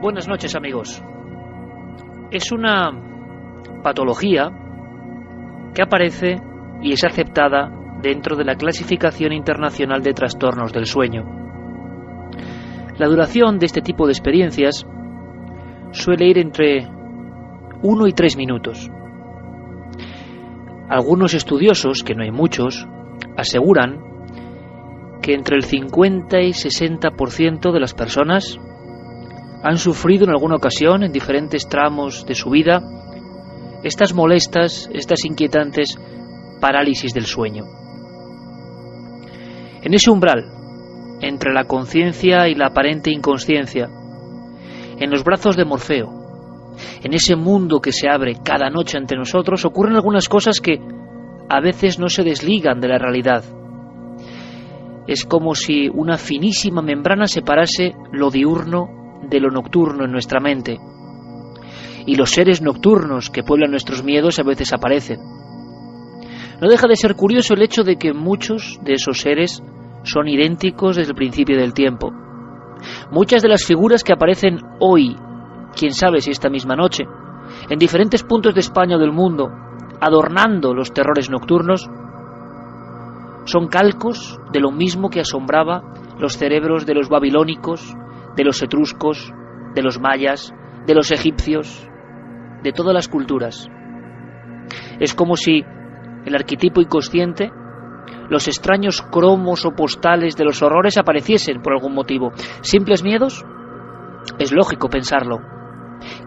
Buenas noches, amigos. Es una patología que aparece y es aceptada dentro de la Clasificación Internacional de Trastornos del Sueño. La duración de este tipo de experiencias suele ir entre 1 y 3 minutos. Algunos estudiosos, que no hay muchos, aseguran que entre el 50 y 60% de las personas han sufrido en alguna ocasión, en diferentes tramos de su vida, estas molestas, estas inquietantes parálisis del sueño. En ese umbral, entre la conciencia y la aparente inconsciencia, en los brazos de Morfeo, en ese mundo que se abre cada noche ante nosotros, ocurren algunas cosas que a veces no se desligan de la realidad. Es como si una finísima membrana separase lo diurno de lo nocturno en nuestra mente, y los seres nocturnos que pueblan nuestros miedos a veces aparecen. No deja de ser curioso el hecho de que muchos de esos seres son idénticos desde el principio del tiempo. Muchas de las figuras que aparecen hoy, quién sabe si esta misma noche, en diferentes puntos de España o del mundo, adornando los terrores nocturnos, son calcos de lo mismo que asombraba los cerebros de los babilónicos, de los etruscos, de los mayas, de los egipcios, de todas las culturas. Es como si el arquetipo inconsciente, los extraños cromos o postales de los horrores apareciesen por algún motivo. ¿Simples miedos? Es lógico pensarlo.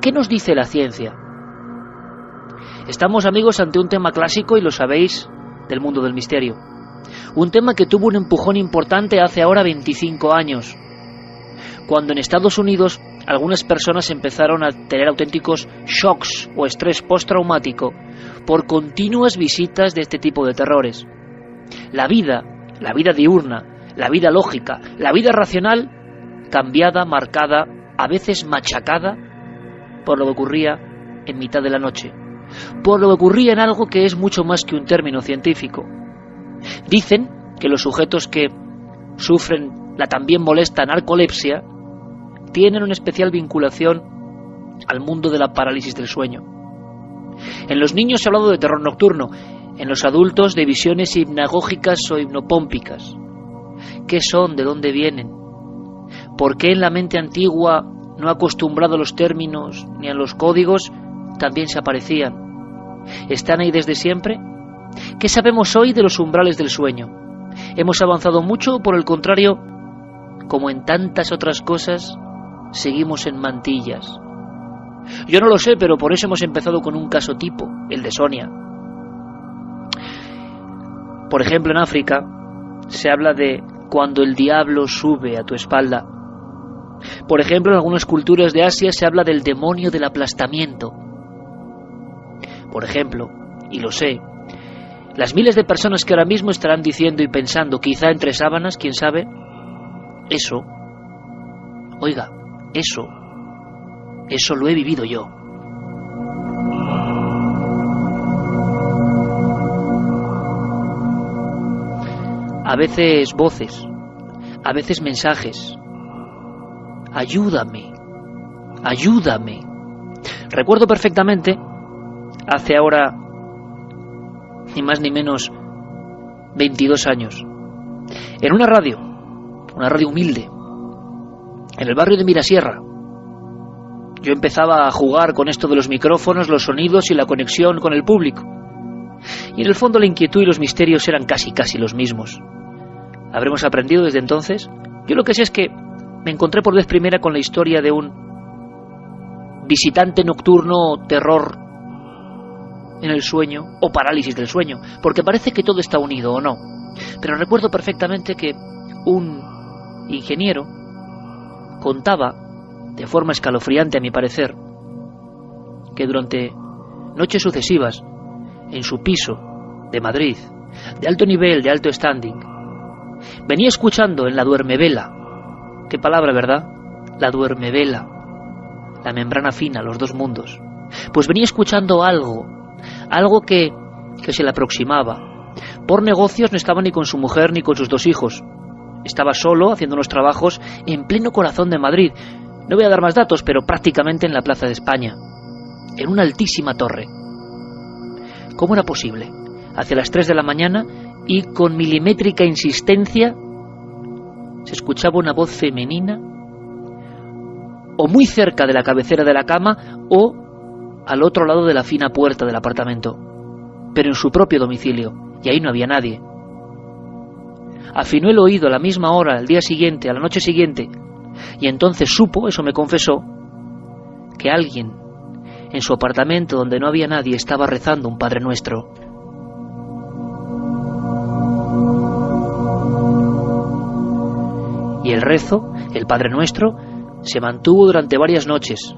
¿Qué nos dice la ciencia? Estamos, amigos, ante un tema clásico, y lo sabéis, del mundo del misterio. Un tema que tuvo un empujón importante hace ahora 25 años, cuando en Estados Unidos algunas personas empezaron a tener auténticos shocks o estrés postraumático por continuas visitas de este tipo de terrores. La vida diurna, la vida lógica, la vida racional, cambiada, marcada, a veces machacada por lo que ocurría en mitad de la noche, por lo que ocurría en algo que es mucho más que un término científico. Dicen que los sujetos que sufren la también molesta narcolepsia tienen una especial vinculación al mundo de la parálisis del sueño. En los niños se ha hablado de terror nocturno, en los adultos de visiones hipnagógicas o hipnopómpicas. ¿Qué son? ¿De dónde vienen? ¿Por qué en la mente antigua, no acostumbrado a los términos ni a los códigos, también se aparecían? ¿Están ahí desde siempre? ¿Qué sabemos hoy de los umbrales del sueño? ¿Hemos avanzado mucho o, por el contrario, como en tantas otras cosas, seguimos en mantillas? Yo no lo sé, pero por eso hemos empezado con un caso tipo, el de Sonia. Por ejemplo, en África se habla de cuando el diablo sube a tu espalda. Por ejemplo, en algunas culturas de Asia se habla del demonio del aplastamiento. Por ejemplo, y lo sé, las miles de personas que ahora mismo estarán diciendo y pensando, quizá entre sábanas, quién sabe, eso, oiga, eso lo he vivido yo. A veces voces, a veces mensajes. Ayúdame, ayúdame. Recuerdo perfectamente, hace ahora ni más ni menos 22 años, en una radio humilde, en el barrio de Mirasierra. Yo empezaba a jugar con esto de los micrófonos, los sonidos y la conexión con el público. Y en el fondo la inquietud y los misterios eran casi los mismos. ¿Habremos aprendido desde entonces? Yo lo que sé es que me encontré por vez primera con la historia de un visitante nocturno, terror en el sueño o parálisis del sueño, porque parece que todo está unido, ¿o no? Pero recuerdo perfectamente que un ingeniero contaba, de forma escalofriante a mi parecer, que durante noches sucesivas, en su piso de Madrid, de alto nivel, de alto standing, venía escuchando en la duermevela, qué palabra, ¿verdad? La duermevela, la membrana fina, los dos mundos, pues venía escuchando algo que se le aproximaba. Por negocios no estaba ni con su mujer ni con sus 2 hijos. Estaba solo haciendo unos trabajos en pleno corazón de Madrid. No voy a dar más datos, pero prácticamente en la Plaza de España, en una altísima torre. ¿Cómo era posible? Hacia las 3 de la mañana y con milimétrica insistencia se escuchaba una voz femenina, o muy cerca de la cabecera de la cama o al otro lado de la fina puerta del apartamento, pero en su propio domicilio, y ahí no había nadie. Afinó el oído a la misma hora, al día siguiente, a la noche siguiente, y entonces supo, eso me confesó, que alguien en su apartamento donde no había nadie estaba rezando un Padre Nuestro. Y el rezo, el Padre Nuestro, se mantuvo durante varias noches.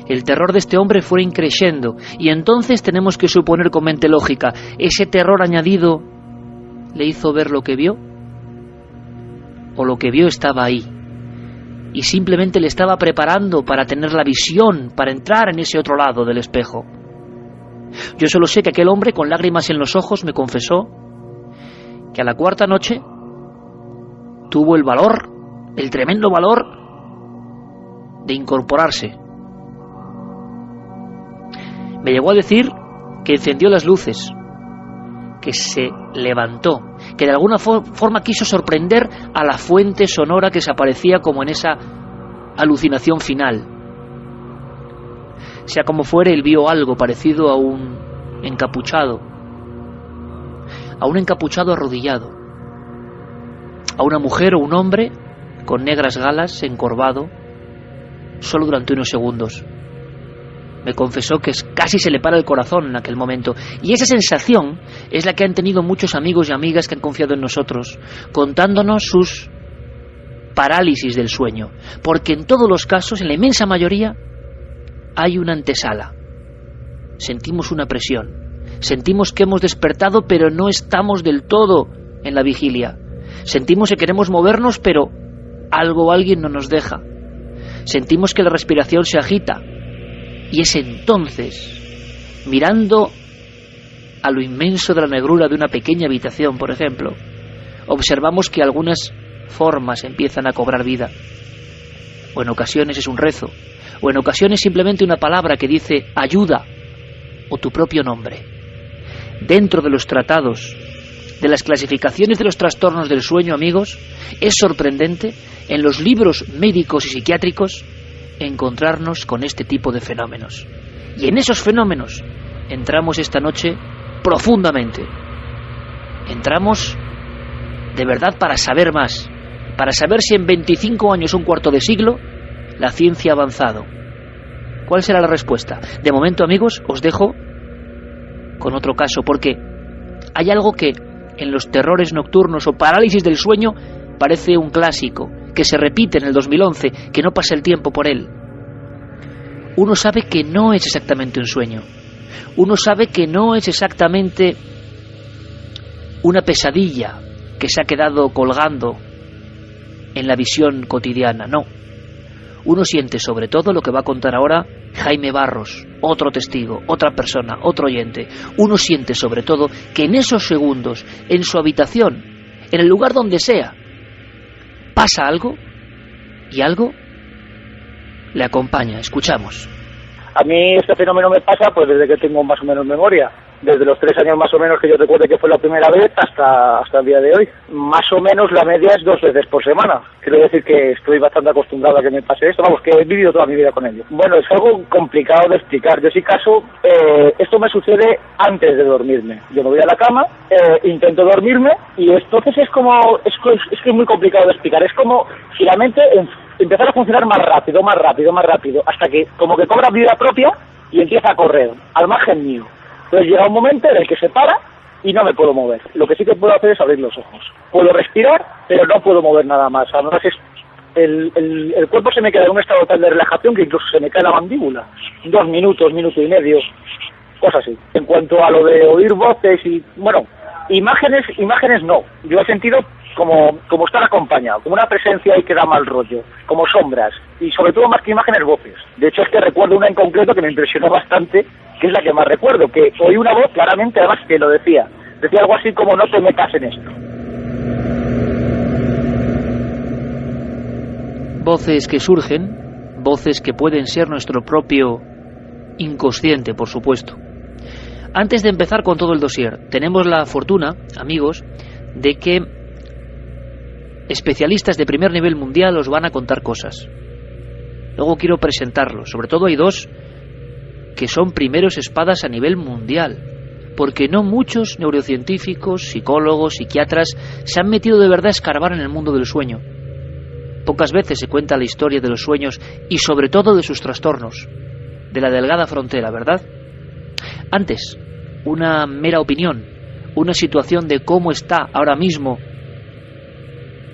El terror de este hombre fue increciendo, y entonces tenemos que suponer con mente lógica, ese terror añadido le hizo ver lo que vio, o lo que vio estaba ahí, y simplemente le estaba preparando para tener la visión, para entrar en ese otro lado del espejo. Yo solo sé que aquel hombre, con lágrimas en los ojos, me confesó que a la cuarta noche tuvo el valor, el tremendo valor, de incorporarse. Me llegó a decir que encendió las luces, que se levantó, que de alguna forma quiso sorprender a la fuente sonora que se aparecía como en esa alucinación final. Sea como fuere, él vio algo parecido a un encapuchado arrodillado, a una mujer o un hombre con negras galas, encorvado, solo durante unos segundos. Me confesó que casi se le para el corazón en aquel momento, y esa sensación es la que han tenido muchos amigos y amigas que han confiado en nosotros, contándonos sus parálisis del sueño, porque en todos los casos, en la inmensa mayoría, hay una antesala. Sentimos una presión, sentimos que hemos despertado, pero no estamos del todo en la vigilia. Sentimos que queremos movernos, pero algo o alguien no nos deja. Sentimos que la respiración se agita, y es entonces, mirando a lo inmenso de la negrura de una pequeña habitación, por ejemplo, observamos que algunas formas empiezan a cobrar vida. O en ocasiones es un rezo, o en ocasiones simplemente una palabra que dice ayuda, o tu propio nombre. Dentro de los tratados, de las clasificaciones de los trastornos del sueño, amigos, es sorprendente en los libros médicos y psiquiátricos encontrarnos con este tipo de fenómenos. Y en esos fenómenos entramos esta noche profundamente. Entramos de verdad para saber más, para saber si en 25 años, un cuarto de siglo, la ciencia ha avanzado. ¿Cuál será la respuesta? De momento, amigos, os dejo con otro caso, porque hay algo que en los terrores nocturnos o parálisis del sueño parece un clásico, que se repite en el 2011, que no pasa el tiempo por él. Uno sabe que no es exactamente un sueño. Uno sabe que no es exactamente una pesadilla que se ha quedado colgando en la visión cotidiana, no. Uno siente sobre todo lo que va a contar ahora Jaime Barros, otro testigo, otra persona, otro oyente. Uno siente sobre todo que en esos segundos, en su habitación, en el lugar donde sea, pasa algo y algo le acompaña. Escuchamos. A mí este fenómeno me pasa pues desde que tengo más o menos memoria, desde los 3 años más o menos que yo recuerde que fue la primera vez hasta el día de hoy. Más o menos la media es 2 veces por semana. Quiero decir que estoy bastante acostumbrado a que me pase esto, vamos, que he vivido toda mi vida con ello. Bueno, es algo complicado de explicar. Yo si caso, esto me sucede antes de dormirme. Yo me voy a la cama, intento dormirme y entonces es que es muy complicado de explicar. Es como si la mente empezara a funcionar más rápido, hasta que como que cobra vida propia y empieza a correr, al margen mío. Entonces llega un momento en el que se para y no me puedo mover. Lo que sí que puedo hacer es abrir los ojos. Puedo respirar, pero no puedo mover nada más. Además el cuerpo se me queda en un estado tal de relajación que incluso se me cae la mandíbula. 2 minutos, minuto y medio, cosas así. En cuanto a lo de oír voces y, bueno, imágenes no. Yo he sentido como estar acompañado, como una presencia ahí que da mal rollo, como sombras, y sobre todo más que imágenes, voces. De hecho es que recuerdo una en concreto que me impresionó bastante, que es la que más recuerdo, que oí una voz claramente, además que lo decía algo así como no te metas en esto. Voces que surgen voces que pueden ser nuestro propio inconsciente, por supuesto. Antes de empezar con todo el dossier, tenemos la fortuna, amigos, de que especialistas de primer nivel mundial os van a contar cosas. Luego quiero presentarlos. Sobre todo hay dos que son primeros espadas a nivel mundial, porque no muchos neurocientíficos, psicólogos, psiquiatras se han metido de verdad a escarbar en el mundo del sueño. Pocas veces se cuenta la historia de los sueños y sobre todo de sus trastornos, de la delgada frontera, ¿verdad? Antes, una mera opinión, una situación de cómo está ahora mismo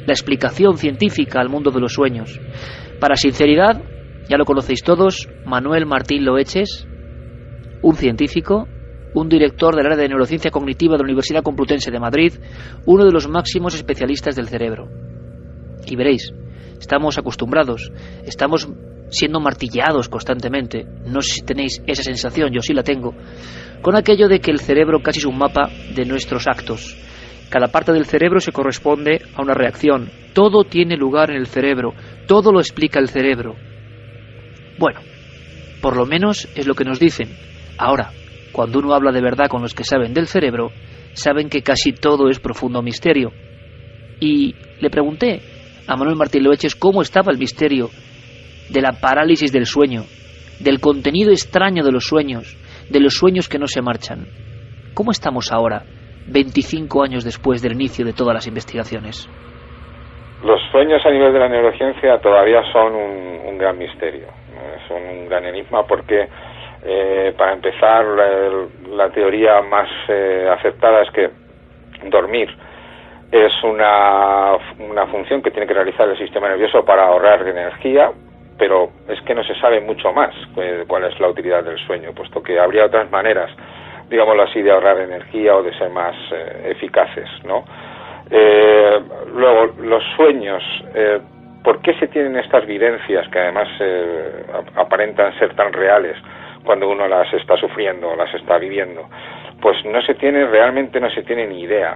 la explicación científica al mundo de los sueños. Para sinceridad, ya lo conocéis todos, Manuel Martín Loeches, un científico, un director del área de neurociencia cognitiva de la Universidad Complutense de Madrid, uno de los máximos especialistas del cerebro. Y veréis, estamos acostumbrados, estamos siendo martillados constantemente, no sé si tenéis esa sensación, yo sí la tengo, con aquello de que el cerebro casi es un mapa de nuestros actos. Cada parte del cerebro se corresponde a una reacción, todo tiene lugar en el cerebro, todo lo explica el cerebro. Bueno, por lo menos es lo que nos dicen. Ahora, cuando uno habla de verdad con los que saben del cerebro, saben que casi todo es profundo misterio. Y le pregunté a Manuel Martín Loeches cómo estaba el misterio de la parálisis del sueño, del contenido extraño de los sueños que no se marchan. ¿Cómo estamos ahora, 25 años después del inicio de todas las investigaciones? Los sueños a nivel de la neurociencia todavía son un gran misterio, son un gran enigma porque, para empezar, la teoría más aceptada es que dormir es una función que tiene que realizar el sistema nervioso para ahorrar energía, pero es que no se sabe mucho más cuál es la utilidad del sueño, puesto que habría otras maneras, digámoslo así, de ahorrar energía o de ser más eficaces, ¿no? Luego, los sueños, ¿por qué se tienen estas vivencias que además aparentan ser tan reales cuando uno las está sufriendo, las está viviendo? Pues realmente no se tiene ni idea.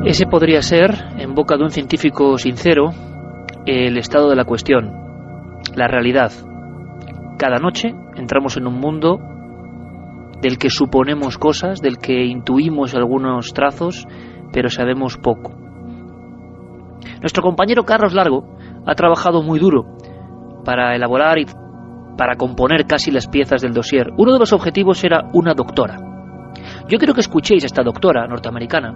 Ese podría ser, en boca de un científico sincero, el estado de la cuestión, la realidad. Cada noche entramos en un mundo del que suponemos cosas, del que intuimos algunos trazos, pero sabemos poco. Nuestro compañero Carlos Largo ha trabajado muy duro para elaborar y para componer casi las piezas del dossier. Uno de los objetivos era una doctora. Yo quiero que escuchéis a esta doctora norteamericana,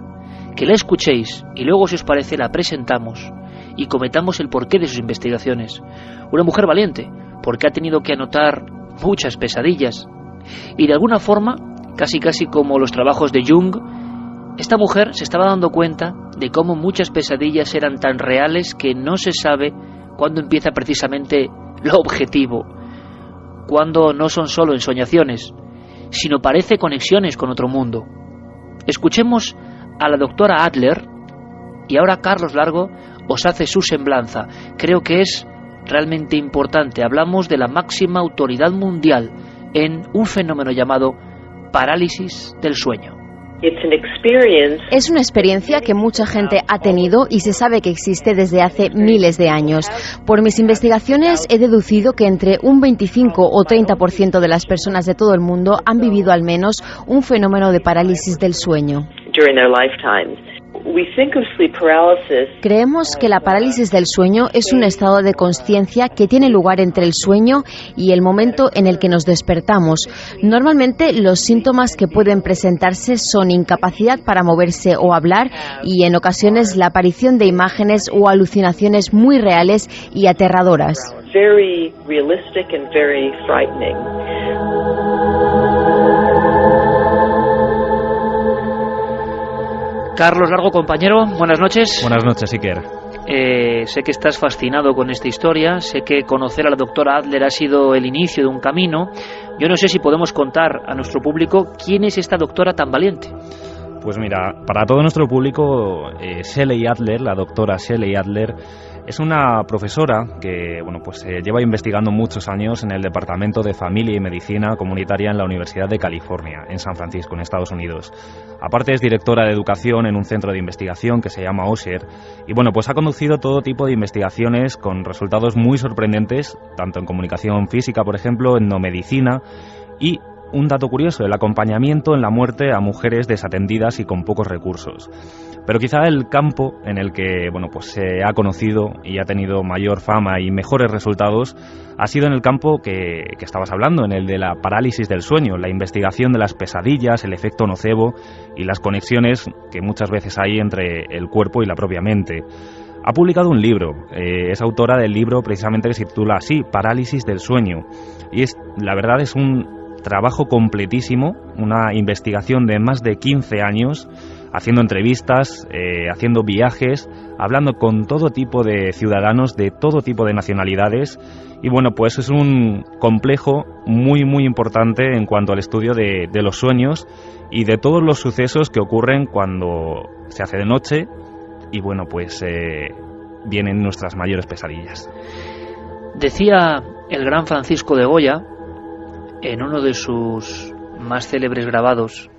que la escuchéis y luego, si os parece, la presentamos y comentamos el porqué de sus investigaciones. Una mujer valiente, porque ha tenido que anotar muchas pesadillas. Y de alguna forma, casi como los trabajos de Jung, esta mujer se estaba dando cuenta de cómo muchas pesadillas eran tan reales que no se sabe cuándo empieza precisamente lo objetivo, cuándo no son solo ensoñaciones, sino parece conexiones con otro mundo. Escuchemos a la doctora Adler y ahora Carlos Largo os hace su semblanza. Creo que es realmente importante. Hablamos de la máxima autoridad mundial en un fenómeno llamado parálisis del sueño. Es una experiencia que mucha gente ha tenido y se sabe que existe desde hace miles de años. Por mis investigaciones he deducido que entre un 25 o 30% de las personas de todo el mundo han vivido al menos un fenómeno de parálisis del sueño. Creemos que la parálisis del sueño es un estado de consciencia que tiene lugar entre el sueño y el momento en el que nos despertamos. Normalmente los síntomas que pueden presentarse son incapacidad para moverse o hablar y en ocasiones la aparición de imágenes o alucinaciones muy reales y aterradoras. Carlos Largo, compañero, buenas noches. Buenas noches, Iker. Sé que estás fascinado con esta historia, sé que conocer a la doctora Adler ha sido el inicio de un camino. Yo no sé si podemos contar a nuestro público quién es esta doctora tan valiente. Pues mira, para todo nuestro público, Shelley Adler, la doctora Shelley Adler, Es una profesora que lleva investigando muchos años en el Departamento de Familia y Medicina Comunitaria en la Universidad de California, en San Francisco, en Estados Unidos. Aparte es directora de educación en un centro de investigación que se llama Osher y ha conducido todo tipo de investigaciones con resultados muy sorprendentes, tanto en comunicación física, por ejemplo, etnomedicina y un dato curioso, el acompañamiento en la muerte a mujeres desatendidas y con pocos recursos. Pero quizá el campo en el que se ha conocido y ha tenido mayor fama y mejores resultados ha sido en el campo que estabas hablando, en el de la parálisis del sueño, la investigación de las pesadillas, el efecto nocebo y las conexiones que muchas veces hay entre el cuerpo y la propia mente. Ha publicado un libro, es autora del libro precisamente que se titula así, Parálisis del sueño, y la verdad es un trabajo completísimo, una investigación de más de 15 años, haciendo entrevistas, haciendo viajes, hablando con todo tipo de ciudadanos de todo tipo de nacionalidades y es un complejo muy muy importante en cuanto al estudio de los sueños y de todos los sucesos que ocurren cuando se hace de noche y vienen nuestras mayores pesadillas. Decía el gran Francisco de Goya en uno de sus más célebres grabados,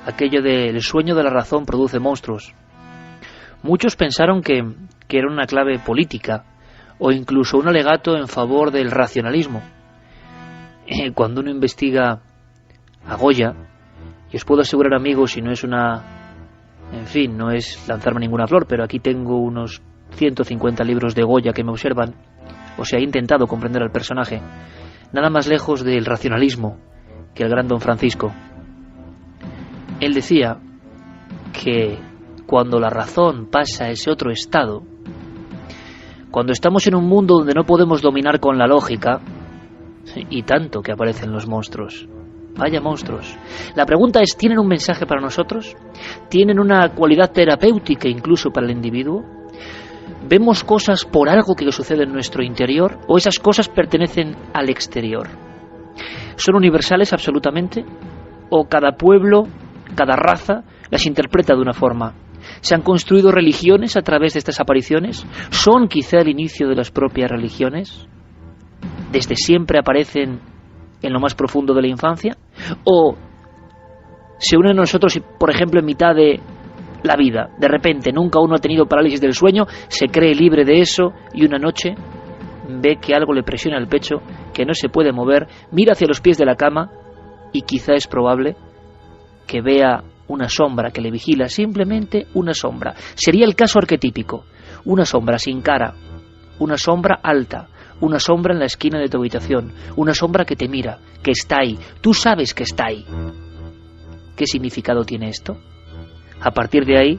aquello de el sueño de la razón produce monstruos. Muchos pensaron que era una clave política o incluso un alegato en favor del racionalismo. Cuando uno investiga a Goya, y os puedo asegurar, amigos, y no es no es lanzarme ninguna flor, pero aquí tengo unos 150 libros de Goya que me observan, he intentado comprender al personaje, nada más lejos del racionalismo que el gran don Francisco. Él decía que cuando la razón pasa a ese otro estado, cuando estamos en un mundo donde no podemos dominar con la lógica, y tanto que aparecen los monstruos. Vaya monstruos. La pregunta es, ¿tienen un mensaje para nosotros? ¿Tienen una cualidad terapéutica incluso para el individuo? ¿Vemos cosas por algo que sucede en nuestro interior o esas cosas pertenecen al exterior? ¿Son universales absolutamente? ¿O cada pueblo, cada raza las interpreta de una forma? ¿Se han construido religiones a través de estas apariciones? ¿Son quizá el inicio de las propias religiones? ¿Desde siempre aparecen en lo más profundo de la infancia? ¿O se unen a nosotros, por ejemplo, en mitad de la vida? De repente, nunca uno ha tenido parálisis del sueño, se cree libre de eso y una noche ve que algo le presiona el pecho, que no se puede mover, mira hacia los pies de la cama y quizá es probable que vea una sombra que le vigila, simplemente una sombra. Sería el caso arquetípico, una sombra sin cara, una sombra alta, una sombra en la esquina de tu habitación, una sombra que te mira, que está ahí, tú sabes que está ahí. ¿Qué significado tiene esto? A partir de ahí,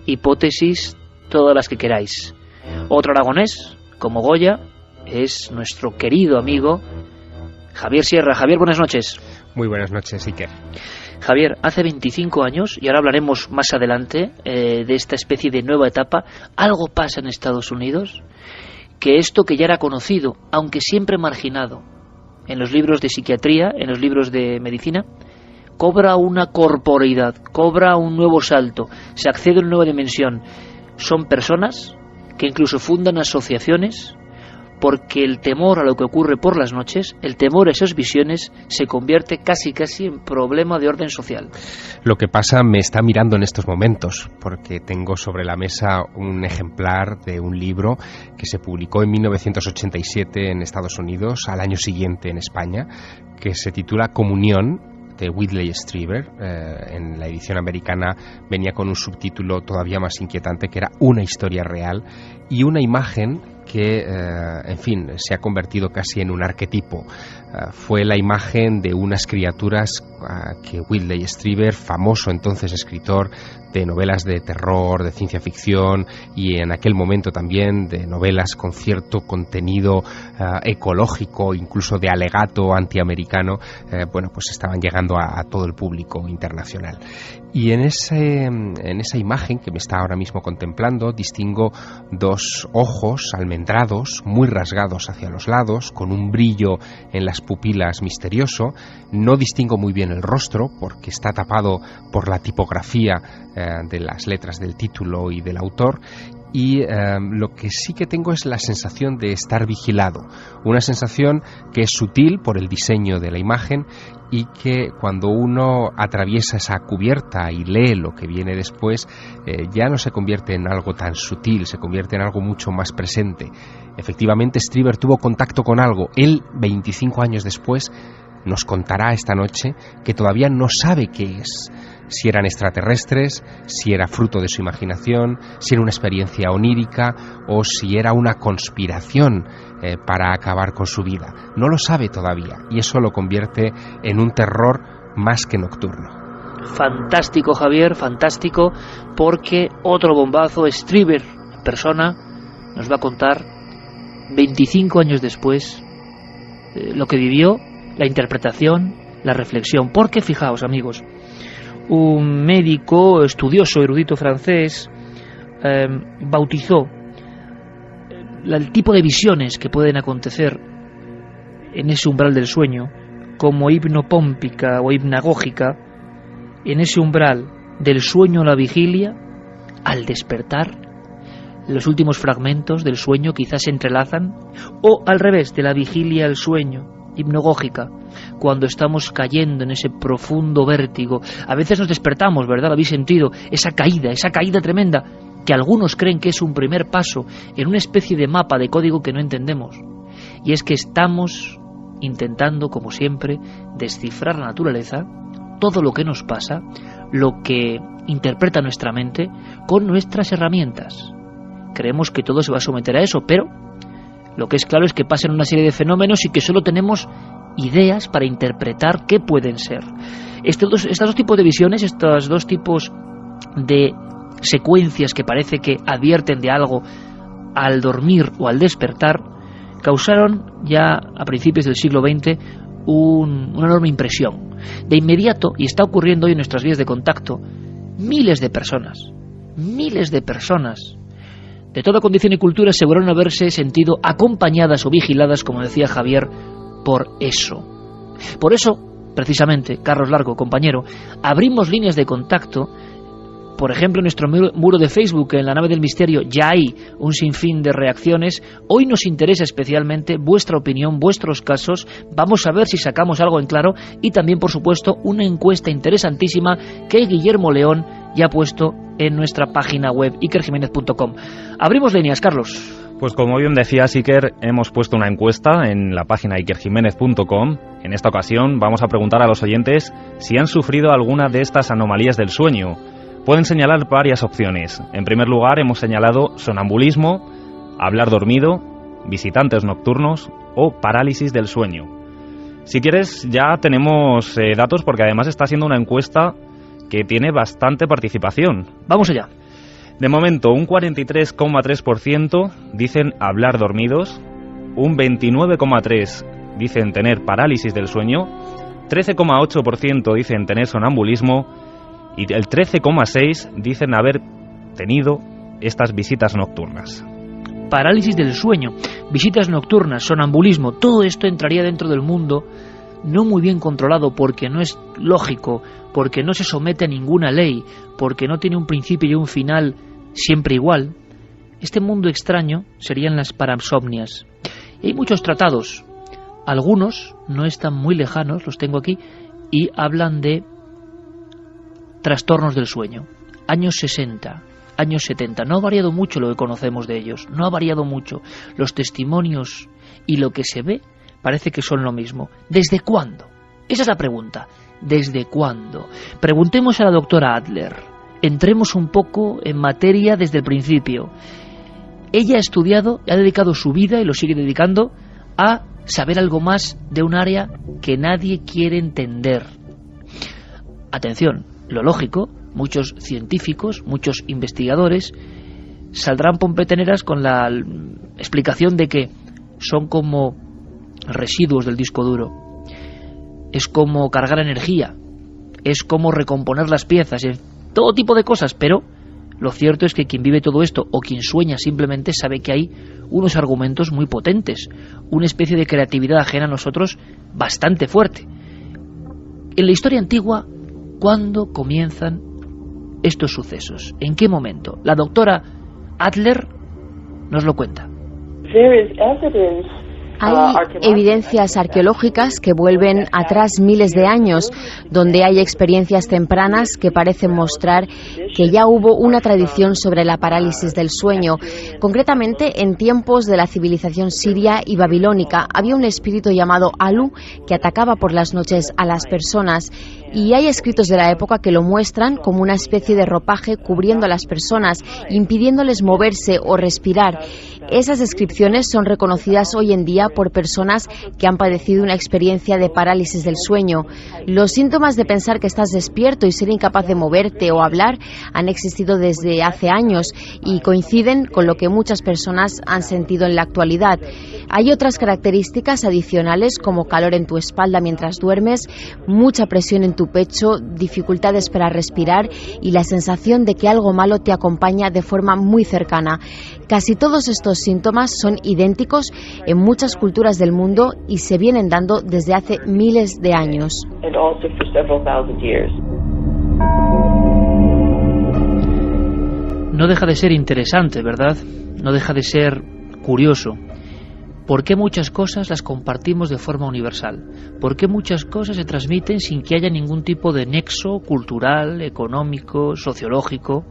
hipótesis todas las que queráis. Otro aragonés, como Goya, es nuestro querido amigo Javier Sierra. Javier, buenas noches. Muy buenas noches, Iker. Javier, hace 25 años, y ahora hablaremos más adelante de esta especie de nueva etapa, algo pasa en Estados Unidos, que esto que ya era conocido, aunque siempre marginado, en los libros de psiquiatría, en los libros de medicina, cobra una corporeidad, cobra un nuevo salto, se accede a una nueva dimensión. Son personas que incluso fundan asociaciones porque el temor a lo que ocurre por las noches, el temor a esas visiones, se convierte casi en problema de orden social. Lo que pasa me está mirando en estos momentos, porque tengo sobre la mesa un ejemplar de un libro que se publicó en 1987 en Estados Unidos, al año siguiente en España, que se titula Comunión, de Whitley Strieber. En la edición americana venía con un subtítulo todavía más inquietante, que era Una historia real, y una imagen que, se ha convertido casi en un arquetipo. Fue la imagen de unas criaturas que Whitley Strieber, famoso entonces escritor de novelas de terror, de ciencia ficción y en aquel momento también de novelas con cierto contenido ecológico, incluso de alegato antiamericano, estaban llegando a todo el público internacional. Y en esa imagen que me está ahora mismo contemplando distingo dos ojos almendrados, muy rasgados hacia los lados, con un brillo en las pupilas misterioso. No distingo muy bien el rostro porque está tapado por la tipografía de las letras del título y del autor, y lo que sí que tengo es la sensación de estar vigilado, una sensación que es sutil por el diseño de la imagen y que cuando uno atraviesa esa cubierta y lee lo que viene después, ya no se convierte en algo tan sutil, se convierte en algo mucho más presente. Efectivamente, Strieber tuvo contacto con algo. Él, 25 años después, nos contará esta noche que todavía no sabe qué es. Si eran extraterrestres, si era fruto de su imaginación, si era una experiencia onírica o si era una conspiración para acabar con su vida. No lo sabe todavía y eso lo convierte en un terror más que nocturno. Fantástico, Javier, fantástico, porque otro bombazo, Strieber en persona, nos va a contar 25 años después lo que vivió, la interpretación, la reflexión. Porque fijaos, amigos, un médico estudioso, erudito francés, bautizó el tipo de visiones que pueden acontecer en ese umbral del sueño como hipnopómpica o hipnagógica. En ese umbral del sueño a la vigilia, al despertar, los últimos fragmentos del sueño quizás se entrelazan, o al revés, de la vigilia al sueño, hipnagógica, cuando estamos cayendo en ese profundo vértigo. A veces nos despertamos, ¿verdad? ¿Lo habéis sentido? Esa caída tremenda, que algunos creen que es un primer paso en una especie de mapa de código que no entendemos. Y es que estamos intentando, como siempre, descifrar la naturaleza, todo lo que nos pasa, lo que interpreta nuestra mente, con nuestras herramientas. Creemos que todo se va a someter a eso, pero lo que es claro es que pasan una serie de fenómenos y que solo tenemos ideas para interpretar qué pueden ser. Estos dos tipos de visiones, estos dos tipos de secuencias que parece que advierten de algo al dormir o al despertar, causaron ya a principios del siglo XX una enorme impresión. De inmediato, y está ocurriendo hoy en nuestras vías de contacto, miles de personas de toda condición y cultura aseguraron haberse sentido acompañadas o vigiladas, como decía Javier, por eso. Por eso, precisamente, Carlos Largo, compañero, abrimos líneas de contacto. Por ejemplo, en nuestro muro de Facebook, en la nave del misterio, ya hay un sinfín de reacciones. Hoy nos interesa especialmente vuestra opinión, vuestros casos. Vamos a ver si sacamos algo en claro. Y también, por supuesto, una encuesta interesantísima que Guillermo León ya ha puesto en nuestra página web, ikerjiménez.com. Abrimos líneas, Carlos. Pues como bien decía Iker, hemos puesto una encuesta en la página ikerjiménez.com. En esta ocasión vamos a preguntar a los oyentes si han sufrido alguna de estas anomalías del sueño. Pueden señalar varias opciones. En primer lugar, hemos señalado sonambulismo, hablar dormido, visitantes nocturnos o parálisis del sueño. Si quieres, ya tenemos datos, porque además está siendo una encuesta que tiene bastante participación. Vamos allá. De momento, un 43,3% dicen hablar dormidos, un 29,3% dicen tener parálisis del sueño, 13,8% dicen tener sonambulismo y el 13,6% dicen haber tenido estas visitas nocturnas. Parálisis del sueño, visitas nocturnas, sonambulismo, todo esto entraría dentro del mundo no muy bien controlado, porque no es lógico, porque no se somete a ninguna ley, porque no tiene un principio y un final siempre igual. Este mundo extraño serían las parasomnias. Y hay muchos tratados, algunos no están muy lejanos, los tengo aquí, y hablan de trastornos del sueño. Años 60, años 70, no ha variado mucho lo que conocemos de ellos, no ha variado mucho. Los testimonios y lo que se ve parece que son lo mismo. ¿Desde cuándo? Esa es la pregunta. ¿Desde cuándo? Preguntemos a la doctora Adler. Entremos un poco en materia desde el principio. Ella ha estudiado, ha dedicado su vida, y lo sigue dedicando, a saber algo más de un área que nadie quiere entender. Atención, lo lógico, muchos científicos, muchos investigadores saldrán pompeteneras con la explicación de que son como residuos del disco duro, es como cargar energía, es como recomponer las piezas, todo tipo de cosas, pero lo cierto es que quien vive todo esto, o quien sueña simplemente, sabe que hay unos argumentos muy potentes, una especie de creatividad ajena a nosotros bastante fuerte. En la historia antigua, ¿cuándo comienzan estos sucesos? ¿En qué momento? La doctora Adler nos lo cuenta. Hay evidencias arqueológicas que vuelven atrás miles de años, donde hay experiencias tempranas que parecen mostrar que ya hubo una tradición sobre la parálisis del sueño. Concretamente, en tiempos de la civilización siria y babilónica, había un espíritu llamado Alu que atacaba por las noches a las personas. Y hay escritos de la época que lo muestran como una especie de ropaje cubriendo a las personas, impidiéndoles moverse o respirar. Esas descripciones son reconocidas hoy en día por personas que han padecido una experiencia de parálisis del sueño. Los síntomas de pensar que estás despierto y ser incapaz de moverte o hablar han existido desde hace años y coinciden con lo que muchas personas han sentido en la actualidad. Hay otras características adicionales como calor en tu espalda mientras duermes, mucha presión en tu pecho, dificultades para respirar y la sensación de que algo malo te acompaña de forma muy cercana. Casi todos estos síntomas son idénticos en muchas culturas del mundo y se vienen dando desde hace miles de años. No deja de ser interesante, ¿verdad? No deja de ser curioso. ¿Por qué muchas cosas las compartimos de forma universal? ¿Por qué muchas cosas se transmiten sin que haya ningún tipo de nexo cultural, económico, sociológico?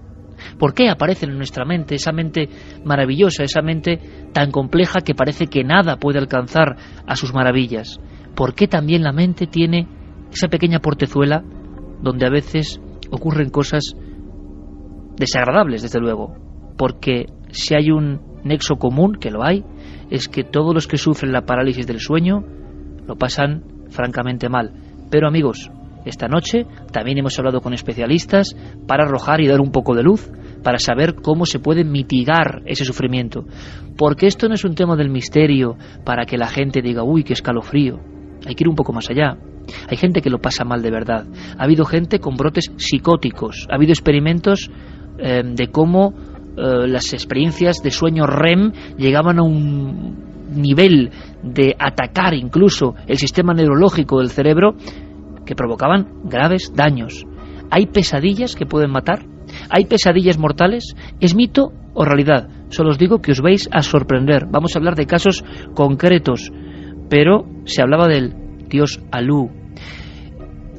¿Por qué aparecen en nuestra mente, esa mente maravillosa, esa mente tan compleja que parece que nada puede alcanzar a sus maravillas? ¿Por qué también la mente tiene esa pequeña portezuela donde a veces ocurren cosas desagradables, desde luego? Porque si hay un nexo común, que lo hay, es que todos los que sufren la parálisis del sueño lo pasan francamente mal. Pero amigos, esta noche también hemos hablado con especialistas para arrojar y dar un poco de luz, para saber cómo se puede mitigar ese sufrimiento. Porque esto no es un tema del misterio para que la gente diga, uy, qué escalofrío. Hay que ir un poco más allá. Hay gente que lo pasa mal de verdad. Ha habido gente con brotes psicóticos. Ha habido experimentos de cómo las experiencias de sueño REM llegaban a un nivel de atacar incluso el sistema neurológico del cerebro que provocaban graves daños. ¿Hay pesadillas que pueden matar? ¿Hay pesadillas mortales? ¿Es mito o realidad? Solo os digo que os vais a sorprender. Vamos a hablar de casos concretos, pero se hablaba del dios Alu.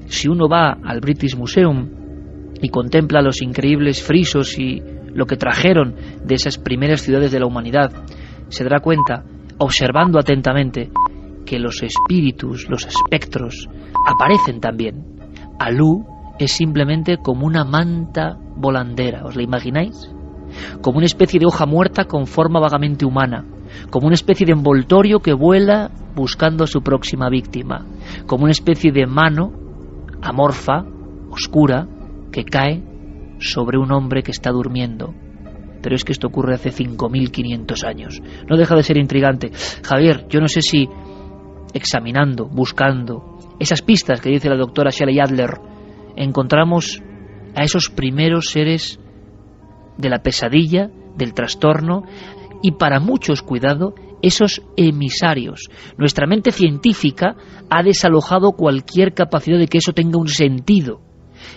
Si uno va al British Museum y contempla los increíbles frisos y lo que trajeron de esas primeras ciudades de la humanidad, se dará cuenta, observando atentamente, que los espíritus, los espectros, aparecen también. Alu es simplemente como una manta volandera, ¿os la imagináis? Como una especie de hoja muerta con forma vagamente humana, como una especie de envoltorio que vuela buscando a su próxima víctima, como una especie de mano amorfa, oscura, que cae sobre un hombre que está durmiendo. Pero es que esto ocurre hace 5.500 años. No deja de ser intrigante. Javier, yo no sé si examinando, buscando esas pistas que dice la doctora Shelley Adler, encontramos a esos primeros seres de la pesadilla, del trastorno, y para muchos, cuidado, esos emisarios. Nuestra mente científica ha desalojado cualquier capacidad de que eso tenga un sentido.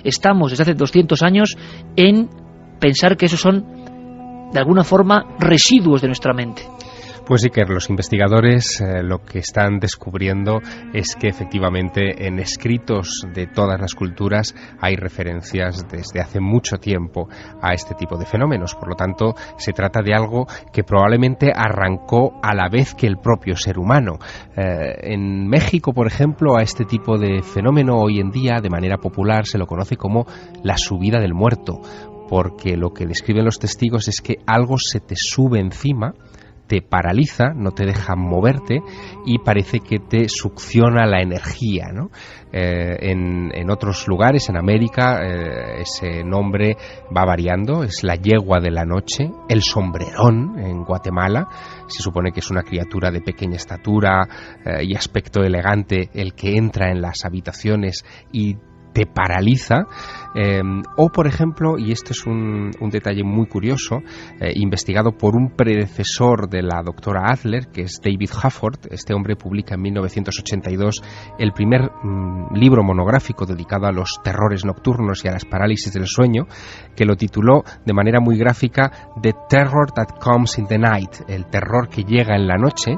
Estamos desde hace 200 años en pensar que esos son, de alguna forma, residuos de nuestra mente. Pues sí, que los investigadores lo que están descubriendo es que efectivamente en escritos de todas las culturas hay referencias desde hace mucho tiempo a este tipo de fenómenos. Por lo tanto, se trata de algo que probablemente arrancó a la vez que el propio ser humano. En México, por ejemplo, a este tipo de fenómeno hoy en día, de manera popular, se lo conoce como la subida del muerto, porque lo que describen los testigos es que algo se te sube encima, te paraliza, no te deja moverte y parece que te succiona la energía, ¿no? En otros lugares, en América, ese nombre va variando, es la yegua de la noche, el sombrerón en Guatemala, se supone que es una criatura de pequeña estatura y aspecto elegante el que entra en las habitaciones y te paraliza. O, por ejemplo, y este es un detalle muy curioso, investigado por un predecesor de la doctora Adler, que es David Hafford. Este hombre publica en 1982 el primer libro monográfico dedicado a los terrores nocturnos y a las parálisis del sueño, que lo tituló de manera muy gráfica The Terror That Comes in the Night, el terror que llega en la noche.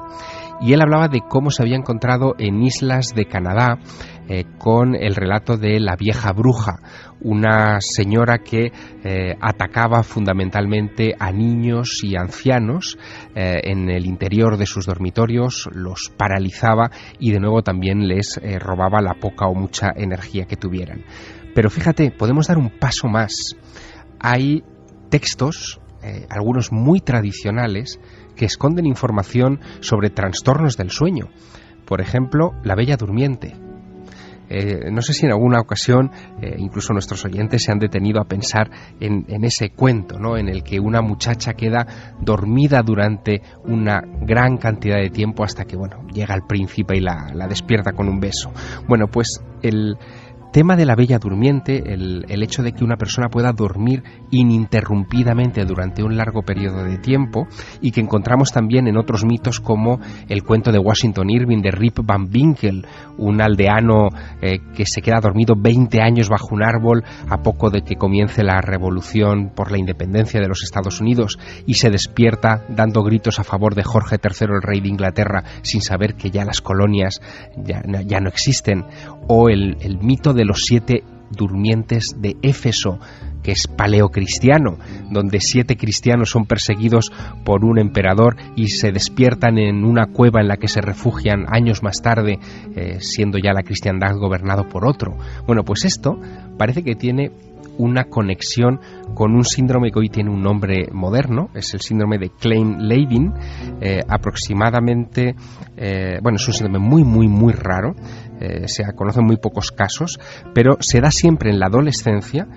Y él hablaba de cómo se había encontrado en islas de Canadá con el relato de la vieja bruja, una señora que atacaba fundamentalmente a niños y ancianos en el interior de sus dormitorios, los paralizaba y de nuevo también les robaba la poca o mucha energía que tuvieran. Pero fíjate, podemos dar un paso más. Hay textos, algunos muy tradicionales, que esconden información sobre trastornos del sueño. Por ejemplo, La Bella Durmiente. No sé si en alguna ocasión incluso nuestros oyentes se han detenido a pensar en ese cuento, ¿no?, en el que una muchacha queda dormida durante una gran cantidad de tiempo hasta que, bueno, llega el príncipe y la despierta con un beso. Bueno, pues el tema de la Bella Durmiente, el hecho de que una persona pueda dormir ininterrumpidamente durante un largo periodo de tiempo, y que encontramos también en otros mitos como el cuento de Washington Irving de Rip Van Winkle, un aldeano que se queda dormido 20 años bajo un árbol a poco de que comience la revolución por la independencia de los Estados Unidos y se despierta dando gritos a favor de Jorge III, el rey de Inglaterra, sin saber que ya las colonias ya no existen. O el mito de los 7 durmientes de Éfeso, que es paleocristiano, donde 7 cristianos son perseguidos por un emperador y se despiertan en una cueva en la que se refugian años más tarde, siendo ya la cristiandad gobernado por otro. Bueno, pues esto parece que tiene una conexión con un síndrome que hoy tiene un nombre moderno, es el síndrome de Klein-Levin. Aproximadamente, es un síndrome muy raro, se conocen muy pocos casos, pero se da siempre en la adolescencia.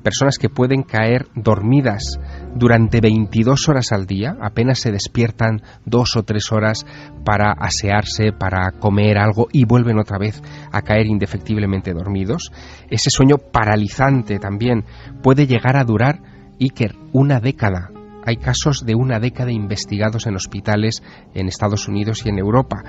Personas que pueden caer dormidas durante 22 horas al día, apenas se despiertan 2 o 3 horas para asearse, para comer algo y vuelven otra vez a caer indefectiblemente dormidos. Ese sueño paralizante también puede llegar a durar, Iker, 1 década. Hay casos de 1 década investigados en hospitales en Estados Unidos y en Europa,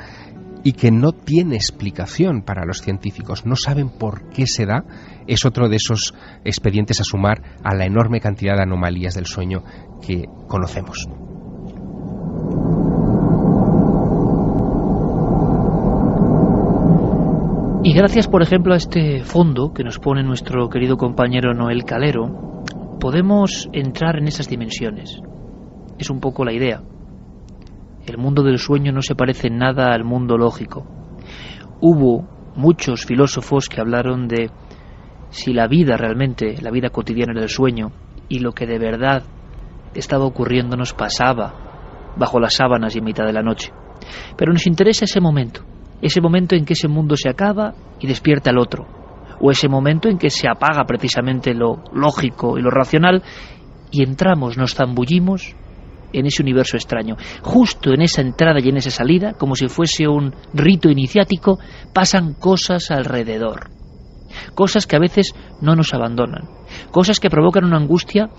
y que no tiene explicación para los científicos, no saben por qué se da. Es otro de esos expedientes a sumar a la enorme cantidad de anomalías del sueño que conocemos. Y gracias, por ejemplo, a este fondo que nos pone nuestro querido compañero Noel Calero, podemos entrar en esas dimensiones. Es un poco la idea. El mundo del sueño no se parece en nada al mundo lógico. Hubo muchos filósofos que hablaron de si la vida realmente, la vida cotidiana era el sueño, y lo que de verdad estaba ocurriendo nos pasaba bajo las sábanas y en mitad de la noche. Pero nos interesa ese momento en que ese mundo se acaba y despierta el otro, o ese momento en que se apaga precisamente lo lógico y lo racional y entramos, nos zambullimos en ese universo extraño. Justo en esa entrada y en esa salida, como si fuese un rito iniciático, pasan cosas alrededor. Cosas que a veces no nos abandonan. Cosas que provocan una angustia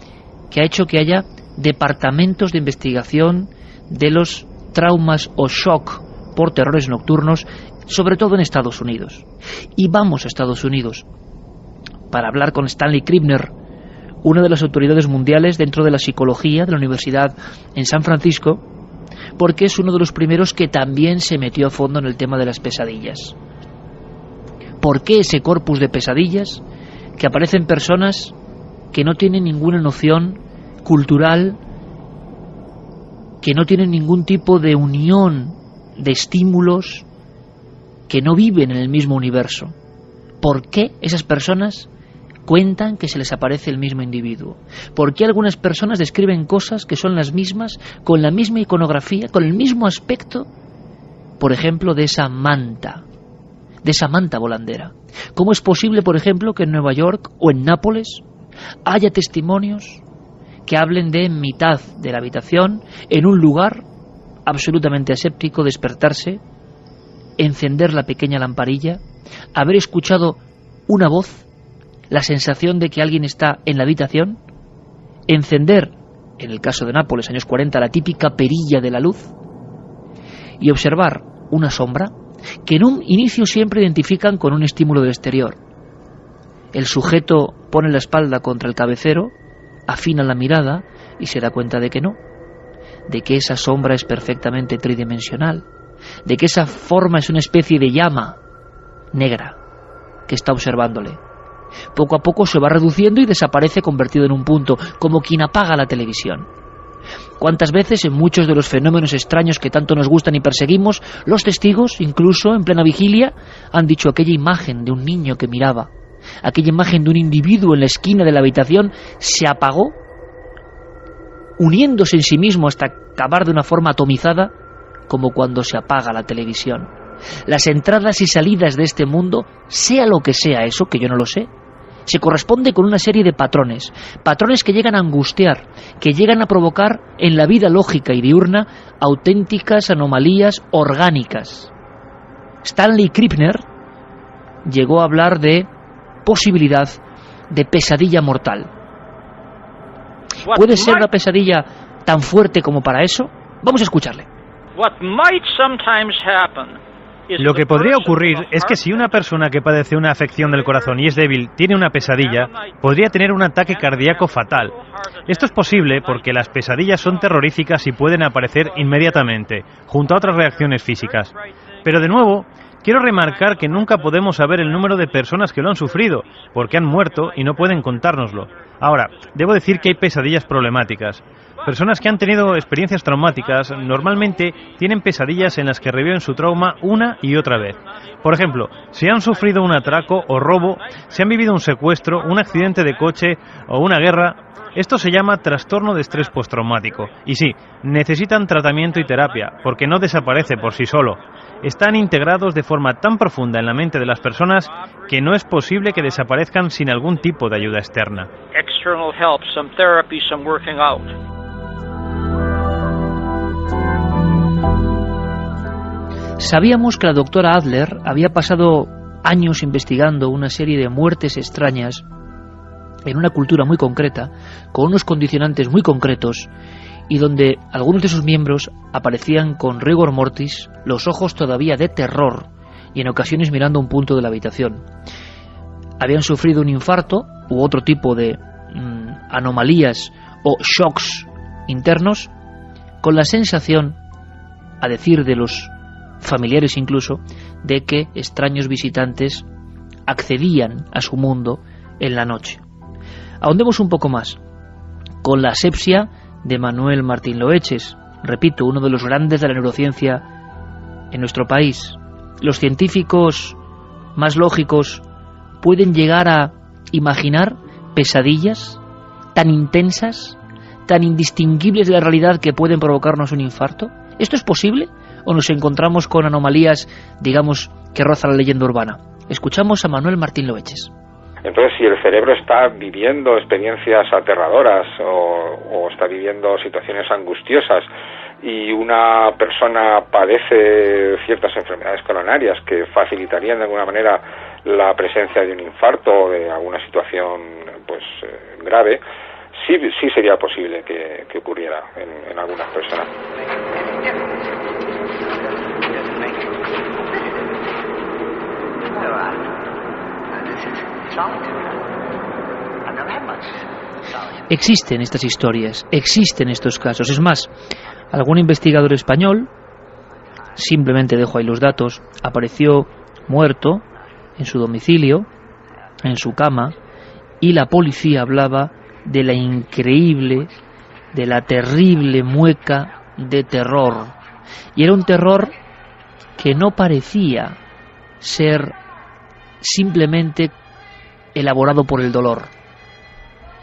que ha hecho que haya departamentos de investigación de los traumas o shock por terrores nocturnos, sobre todo en Estados Unidos. Y vamos a Estados Unidos para hablar con Stanley Krippner, una de las autoridades mundiales dentro de la psicología de la Universidad en San Francisco, porque es uno de los primeros que también se metió a fondo en el tema de las pesadillas. ¿Por qué ese corpus de pesadillas que aparecen personas que no tienen ninguna noción cultural, que no tienen ningún tipo de unión de estímulos, que no viven en el mismo universo? ¿Por qué esas personas cuentan que se les aparece el mismo individuo? ¿Por qué algunas personas describen cosas que son las mismas, con la misma iconografía, con el mismo aspecto, por ejemplo, de esa manta volandera? ¿Cómo es posible, por ejemplo, que en Nueva York o en Nápoles haya testimonios que hablen de en mitad de la habitación, en un lugar absolutamente aséptico, despertarse, encender la pequeña lamparilla, haber escuchado una voz la sensación de que alguien está en la habitación, encender, en el caso de Nápoles, años 40, la típica perilla de la luz y observar una sombra que en un inicio siempre identifican con un estímulo del exterior. El sujeto pone la espalda contra el cabecero, afina la mirada y se da cuenta de que no, de que esa sombra es perfectamente tridimensional, de que esa forma es una especie de llama negra que está observándole. Poco a poco se va reduciendo y desaparece convertido en un punto, como quien apaga la televisión. ¿Cuántas veces en muchos de los fenómenos extraños que tanto nos gustan y perseguimos, los testigos, incluso en plena vigilia, han dicho aquella imagen de un niño que miraba, aquella imagen de un individuo en la esquina de la habitación se apagó, uniéndose en sí mismo hasta acabar de una forma atomizada, como cuando se apaga la televisión? Las entradas y salidas de este mundo, sea lo que sea eso, que yo no lo sé, se corresponde con una serie de patrones que llegan a angustiar, que llegan a provocar en la vida lógica y diurna auténticas anomalías orgánicas. Stanley Krippner llegó a hablar de posibilidad de pesadilla mortal. ¿Puede ser una pesadilla tan fuerte como para eso? Vamos a escucharle. Lo que podría ocurrir es que si una persona que padece una afección del corazón y es débil tiene una pesadilla, podría tener un ataque cardíaco fatal. Esto es posible porque las pesadillas son terroríficas y pueden aparecer inmediatamente, junto a otras reacciones físicas. Pero de nuevo, quiero remarcar que nunca podemos saber el número de personas que lo han sufrido, porque han muerto y no pueden contárnoslo. Ahora, debo decir que hay pesadillas problemáticas. Personas que han tenido experiencias traumáticas normalmente tienen pesadillas en las que reviven su trauma una y otra vez. Por ejemplo, si han sufrido un atraco o robo, si han vivido un secuestro, un accidente de coche o una guerra, esto se llama trastorno de estrés postraumático. Y sí, necesitan tratamiento y terapia, porque no desaparece por sí solo. Están integrados de forma tan profunda en la mente de las personas que no es posible que desaparezcan sin algún tipo de ayuda externa. External help, some therapy, some working out. Sabíamos que la doctora Adler había pasado años investigando una serie de muertes extrañas en una cultura muy concreta, con unos condicionantes muy concretos, y donde algunos de sus miembros aparecían con rigor mortis, los ojos todavía de terror, y en ocasiones mirando un punto de la habitación. Habían sufrido un infarto u otro tipo de anomalías o shocks internos, con la sensación, a decir de los familiares incluso, de que extraños visitantes accedían a su mundo en la noche. Ahondemos un poco más con la asepsia de Manuel Martín Loeches, repito, uno de los grandes de la neurociencia en nuestro país. Los científicos más lógicos pueden llegar a imaginar pesadillas tan intensas, tan indistinguibles de la realidad que pueden provocarnos un infarto. ¿Esto es posible? ¿O nos encontramos con anomalías, digamos, que rozan la leyenda urbana? Escuchamos a Manuel Martín Loeches. Entonces, si el cerebro está viviendo experiencias aterradoras o está viviendo situaciones angustiosas y una persona padece ciertas enfermedades coronarias que facilitarían de alguna manera la presencia de un infarto o de alguna situación grave, sí sería posible que ocurriera en algunas personas. Existen estas historias, existen estos casos. Es más, algún investigador español, simplemente dejo ahí los datos, apareció muerto en su domicilio, en su cama, y la policía hablaba de la increíble, de la terrible mueca de terror. Y era un terror que no parecía ser simplemente elaborado por el dolor.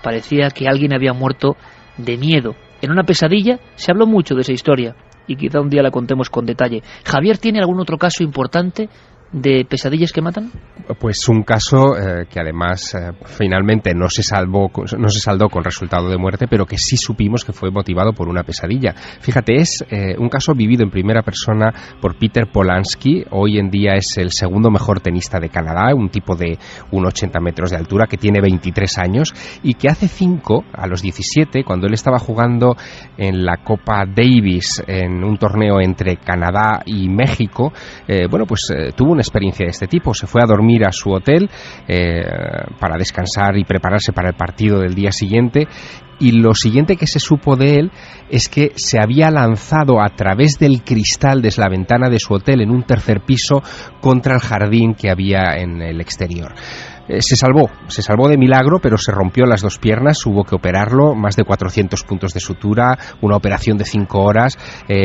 Parecía que alguien había muerto de miedo. En una pesadilla se habló mucho de esa historia y quizá un día la contemos con detalle. Javier, ¿tiene algún otro caso importante de pesadillas que matan? Pues un caso que además finalmente no se saldó con resultado de muerte, pero que sí supimos que fue motivado por una pesadilla. Fíjate, es un caso vivido en primera persona por Peter Polansky. Hoy en día es el segundo mejor tenista de Canadá, un tipo de 1,80 metros de altura, que tiene 23 años y que hace 5, a los 17, cuando él estaba jugando en la Copa Davis, en un torneo entre Canadá y México, tuvo una experiencia de este tipo. Se fue a dormir a su hotel para descansar y prepararse para el partido del día siguiente, y lo siguiente que se supo de él es que se había lanzado a través del cristal de la ventana de su hotel en un tercer piso contra el jardín que había en el exterior. Se salvó de milagro, pero se rompió las 2 piernas, hubo que operarlo, más de 400 puntos de sutura, una operación de 5 horas,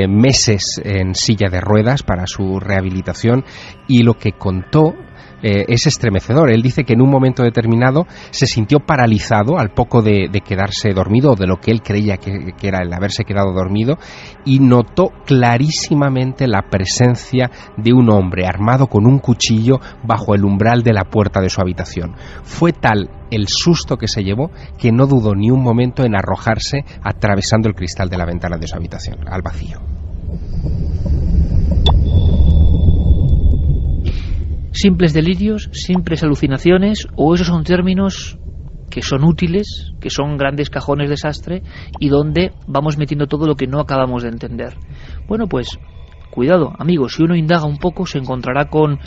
meses en silla de ruedas para su rehabilitación, y lo que contó es estremecedor. Él dice que en un momento determinado se sintió paralizado al poco de quedarse dormido, o de lo que él creía que era el haberse quedado dormido, y notó clarísimamente la presencia de un hombre armado con un cuchillo bajo el umbral de la puerta de su habitación. Fue tal el susto que se llevó que no dudó ni un momento en arrojarse atravesando el cristal de la ventana de su habitación al vacío. ¿Simples delirios, simples alucinaciones, o esos son términos que son útiles, que son grandes cajones de sastre y donde vamos metiendo todo lo que no acabamos de entender? Bueno, pues cuidado, amigos, si uno indaga un poco se encontrará con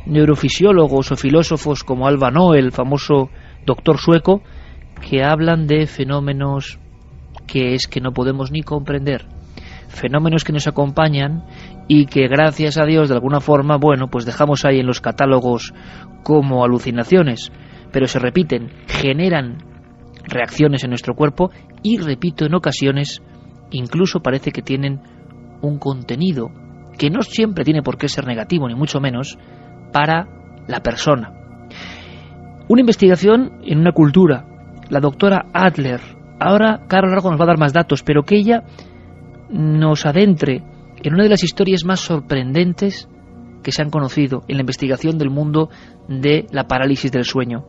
neurofisiólogos o filósofos como Alva Noel, el famoso doctor sueco, que hablan de fenómenos que no podemos ni comprender, fenómenos que nos acompañan y que, gracias a Dios, de alguna forma, pues dejamos ahí en los catálogos como alucinaciones, pero se repiten, generan reacciones en nuestro cuerpo y, repito, en ocasiones incluso parece que tienen un contenido que no siempre tiene por qué ser negativo, ni mucho menos, para la persona. Una investigación en una cultura, la doctora Adler. Ahora Carlos Largo nos va a dar más datos, pero que ella nos adentre en una de las historias más sorprendentes que se han conocido en la investigación del mundo de la parálisis del sueño.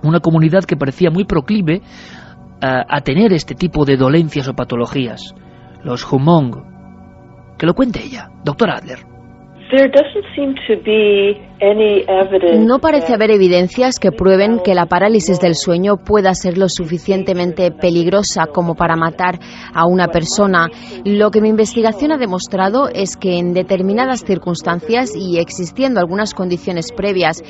Una comunidad que parecía muy proclive a tener este tipo de dolencias o patologías, los Hmong. Que lo cuente ella, doctora Adler. No parece haber evidencias que prueben que la parálisis del sueño pueda ser lo suficientemente peligrosa como para matar a una persona. Lo que mi investigación ha demostrado es que en determinadas circunstancias y existiendo algunas condiciones previas